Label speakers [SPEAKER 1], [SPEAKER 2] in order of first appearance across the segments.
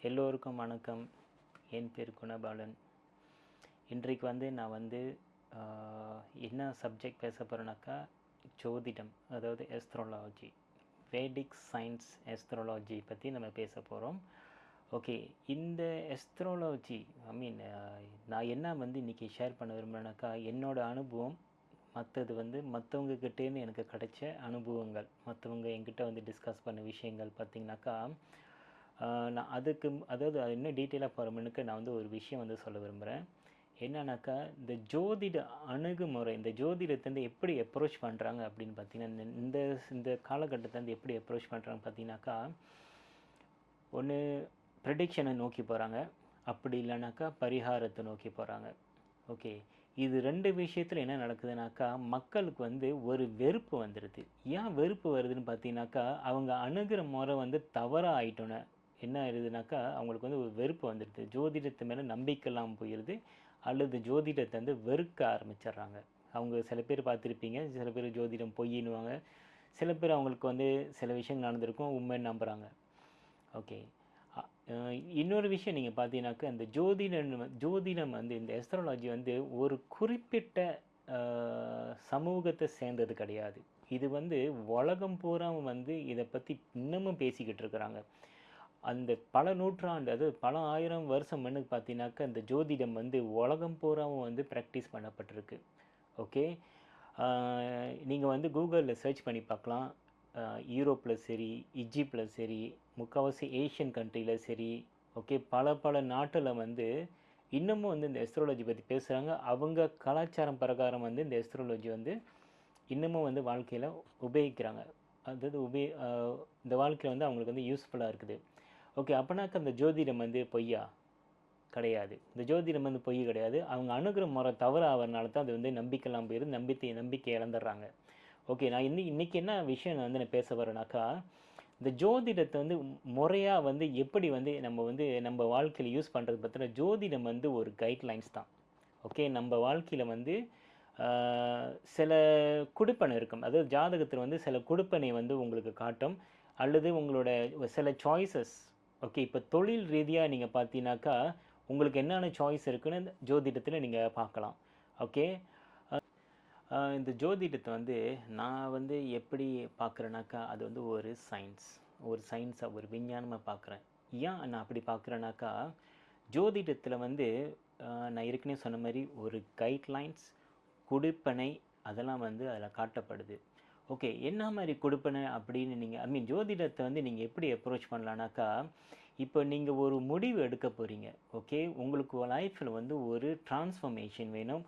[SPEAKER 1] எல்லோருக்கும் வணக்கம். என் பேர் குணபாலன். இன்றைக்கு நான் என்ன சப்ஜெக்ட் பேச போகிறேன்னாக்கா, ஜோதிடம், அதாவது எஸ்ட்ராலஜி, வேடிக் சயின்ஸ் எஸ்ட்ராலஜி பற்றி நம்ம பேச போகிறோம். ஓகே, இந்த எஸ்ட்ராலஜி நான் என்ன இன்றைக்கி ஷேர் பண்ண விரும்புகிறேன்னாக்கா, என்னோடய அனுபவம், மற்றது மற்றவங்கக்கிட்டேன்னு எனக்கு கிடைச்ச அனுபவங்கள், மற்றவங்க என்கிட்ட டிஸ்கஸ் பண்ண விஷயங்கள் பார்த்திங்கனாக்கா, நான் அதாவது இன்னும் டீட்டெயிலாக போகிற நான் ஒரு விஷயம் சொல்ல விரும்புகிறேன். என்னன்னாக்கா, இந்த ஜோதிட அணுகுமுறை, இந்த ஜோதிடத்தை எப்படி அப்ரோச் பண்ணுறாங்க அப்படின்னு பார்த்தீங்கன்னா, இந்த காலகட்டத்தை எப்படி அப்ரோச் பண்ணுறாங்க பார்த்தீங்கன்னாக்கா, ஒன்று ப்ரெடிக்ஷனை நோக்கி போகிறாங்க, அப்படி இல்லைனாக்கா பரிகாரத்தை நோக்கி போகிறாங்க. ஓகே, இது ரெண்டு விஷயத்தில் என்ன நடக்குதுனாக்கா, மக்களுக்கு ஒரு வெறுப்பு வந்துடுது. ஏன் வெறுப்பு வருதுன்னு பார்த்தீங்கன்னாக்கா, அவங்க அணுகிற முறை தவறாக ஆயிட்டோன்னே என்ன ஆயிடுதுனாக்கா, அவங்களுக்கு ஒரு வெறுப்பு வந்துடுது. ஜோதிடத்து மேலே நம்பிக்கை இல்லாமல் போயிடுது, அல்லது ஜோதிடத்தை வெறுக்க ஆரம்பிச்சிடுறாங்க. அவங்க சில பேர் பார்த்துருப்பீங்க, சில பேர் ஜோதிடம் பொய்யின்னுவாங்க, சில பேர் அவங்களுக்கு சில விஷயங்கள் நடந்திருக்கும், உண்மைன்னு நம்புகிறாங்க. ஓகே, இன்னொரு விஷயம் நீங்கள் பார்த்தீங்கன்னாக்கா, இந்த ஜோதிடம் இந்த எஸ்ட்ராலஜி ஒரு குறிப்பிட்ட சமூகத்தை சேர்ந்தது கிடையாது. இது உலகம் பூரா இதை பற்றி இன்னமும் பேசிக்கிட்டு இருக்கிறாங்க. அந்த பல நூற்றாண்டு, அதாவது பல ஆயிரம் வருஷம் பார்த்தீங்கன்னாக்கா, இந்த ஜோதிடம் உலகம் பூராவும் ப்ராக்டிஸ் பண்ணப்பட்டிருக்கு. ஓகே, நீங்கள் கூகுளில் சர்ச் பண்ணி பார்க்கலாம். யூரோப்பில் சரி, ஈஜிப்டில் சரி, முக்கால்வாசி ஏஷியன் கண்ட்ரியில் சரி, ஓகே, பல நாட்டில் இன்னமும் இந்த எஸ்ட்ராலஜி பற்றி பேசுகிறாங்க. அவங்க கலாச்சாரம் பிரகாரம் இந்த எஸ்ட்ராலஜி இன்னமும் வாழ்க்கையில் உபயோகிக்கிறாங்க. அதாவது இந்த வாழ்க்கையில் அவங்களுக்கு யூஸ்ஃபுல்லாக இருக்குது. ஓகே, அப்போனாக்கா அந்த ஜோதிடம் பொய்யா கிடையாது. இந்த ஜோதிடம் பொய் கிடையாது. அவங்க அணுகிற முறை தவறாகிறனால தான் அது நம்பிக்கைலாம் போயிடுது, நம்பிக்கை இழந்துடுறாங்க. ஓகே, நான் இன்றைக்கி என்ன விஷயம் நான் பேச வரேனாக்கா, இந்த ஜோதிடத்தை முறையாக எப்படி நம்ம வாழ்க்கையில் யூஸ் பண்ணுறது பார்த்தீங்கன்னா, ஜோதிடம் ஒரு கைட்லைன்ஸ் தான். ஓகே, நம்ம வாழ்க்கையில் சில குடுப்பனை இருக்கும். அதாவது ஜாதகத்தில் சில குடுப்பனை உங்களுக்கு காட்டும், அல்லது உங்களோட சில சாய்ஸஸ். ஓகே, இப்போ தொழில் ரீதியாக நீங்கள் பார்த்தீங்கன்னாக்கா, உங்களுக்கு என்னென்ன சாய்ஸ் இருக்குன்னு ஜோதிடத்தில் நீங்கள் பார்க்கலாம். ஓகே, இந்த ஜோதிடத்தை நான் எப்படி பார்க்குறேனாக்கா, அது ஒரு சயின்ஸாக, ஒரு விஞ்ஞானமாக பார்க்குறேன். ஏன் நான் அப்படி பார்க்குறேனாக்கா, ஜோதிடத்தில் நான் ஏற்கனவே சொன்ன மாதிரி ஒரு கைட்லைன்ஸ், குடுப்பனை, அதெல்லாம் அதில் காட்டப்படுது. ஓகே, என்ன மாதிரி கொடுப்பனை அப்படின்னு நீங்கள் ஜோதிடத்தை நீங்கள் எப்படி அப்ரோச் பண்ணலான்னாக்கா, இப்போ நீங்கள் ஒரு முடிவு எடுக்க போகிறீங்க. ஓகே, உங்களுக்கு லைஃப்பில் ஒரு டிரான்ஸ்ஃபர்மேஷன் வேணும்,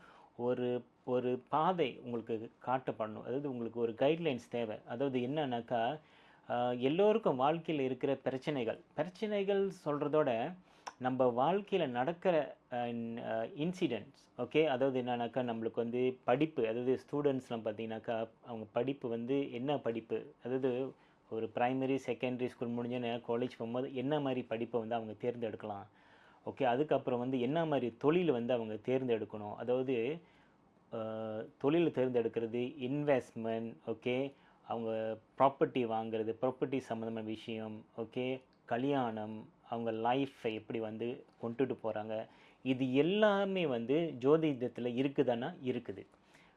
[SPEAKER 1] ஒரு பாதை உங்களுக்கு காட்டப்படணும். அதாவது உங்களுக்கு ஒரு கைட்லைன்ஸ் தேவை. அதாவது என்னன்னாக்கா, எல்லோருக்கும் வாழ்க்கையில் இருக்கிற பிரச்சனைகள் சொல்கிறதோட, நம்ம வாழ்க்கையில் நடக்கிற இன்சிடென்ட்ஸ். ஓகே, அதாவது என்னன்னாக்கா, நம்மளுக்கு படிப்பு, அதாவது ஸ்டூடெண்ட்ஸ்லாம் பார்த்தீங்கன்னாக்கா, அவங்க படிப்பு என்ன படிப்பு, அதாவது ஒரு ப்ரைமரி செகண்டரி ஸ்கூல் முடிஞ்சோன்னே காலேஜ் போகும்போது என்ன மாதிரி படிப்பை அவங்க தேர்ந்தெடுக்கலாம். ஓகே, அதுக்கப்புறம் என்ன மாதிரி தொழில் அவங்க தேர்ந்தெடுக்கணும். அதாவது தொழில் தேர்ந்தெடுக்கிறது, இன்வெஸ்ட்மெண்ட், ஓகே, அவங்க ப்ராப்பர்ட்டி வாங்கிறது, ப்ராப்பர்ட்டி சம்மந்தமான விஷயம், ஓகே, கல்யாணம், அவங்க லைஃப்பை எப்படி கொண்டுட்டு போகிறாங்க, இது எல்லாமே ஜோதிடத்தில் இருக்குதானா இருக்குது.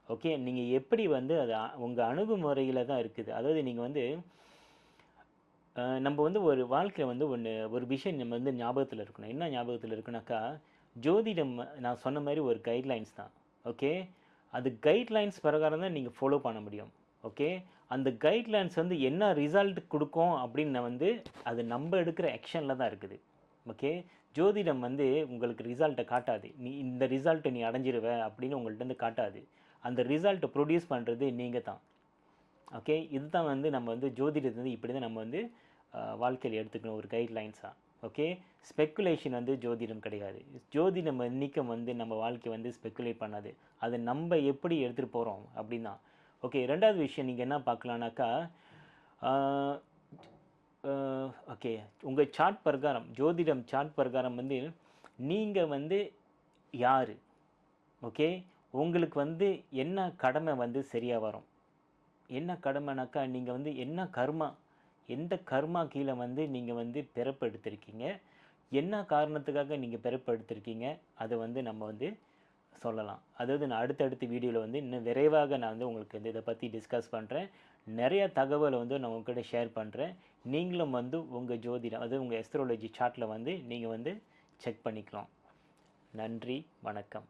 [SPEAKER 1] ஓகே, நீங்கள் எப்படி அது உங்கள் அணுகுமுறையில் தான் இருக்குது. அதாவது நீங்கள் நம்ம ஒரு வாழ்க்கையில் ஒரு விஷயம் நம்ம ஞாபகத்தில் இருக்கணும். என்ன ஞாபகத்தில் இருக்குனாக்கா, ஜோதிடம் நான் சொன்ன மாதிரி ஒரு கைட்லைன்ஸ் தான். ஓகே, அது கைட்லைன்ஸ் பிரகாரம் தான் நீங்கள் ஃபாலோ பண்ண முடியும். ஓகே, அந்த கைட்லைன்ஸ் என்ன ரிசல்ட் கொடுக்கும் அப்படின்னு அது நம்ம எடுக்கிற ஆக்ஷனில் தான் இருக்குது. ஓகே, ஜோதிடம் உங்களுக்கு ரிசல்ட்டை காட்டாது. நீ இந்த ரிசல்ட்டை நீ அடைஞ்சிருவ அப்படின்னு உங்கள்கிட்ட காட்டாது. அந்த ரிசல்ட்டை ப்ரொடியூஸ் பண்ணுறது நீங்கள் தான். ஓகே, இதுதான் நம்ம ஜோதிடத்தை இப்படி தான் நம்ம வாழ்க்கையில் எடுத்துக்கணும், ஒரு கைட்லைன்ஸாக. ஓகே, ஸ்பெக்குலேஷன் ஜோதிடம் கிடையாது. ஜோதிடம் இன்றைக்கும் நம்ம வாழ்க்கை ஸ்பெக்குலேட் பண்ணாது. அதை நம்ம எப்படி எடுத்துகிட்டு போகிறோம் அப்படின்னா. ஓகே, ரெண்டாவது விஷயம் நீங்கள் என்ன பார்க்கலான்னாக்கா, ஓகே, உங்கள் சார்ட் பிரகாரம், ஜோதிடம் சார்ட் பிரகாரம் நீங்கள் யார், ஓகே, உங்களுக்கு என்ன கடமை சரியாக வரும். என்ன கடமைனாக்கா, நீங்கள் என்ன கர்மா, எந்த கர்மா கீழே நீங்கள் பிறப்பு எடுத்திருக்கீங்க, என்ன காரணத்துக்காக நீங்கள் பிறப்பெடுத்திருக்கீங்க அதை வந்து நம்ம வந்து சொல்லலாம். அதாவது நான் அடுத்தடுத்த வீடியோவில் வந்து இன்னும் விரைவாக நான் வந்து உங்களுக்கு வந்து இதை பற்றி டிஸ்கஸ் பண்ணுறேன். நிறைய தகவலை வந்து நான் உங்ககிட்ட ஷேர் பண்ணுறேன். நீங்களும் வந்து உங்கள் ஜோதிடம் அதாவது உங்கள் எஸ்ட்ராலஜி சார்ட்டில் வந்து நீங்கள் வந்து செக் பண்ணிக்கலாம். நன்றி, வணக்கம்.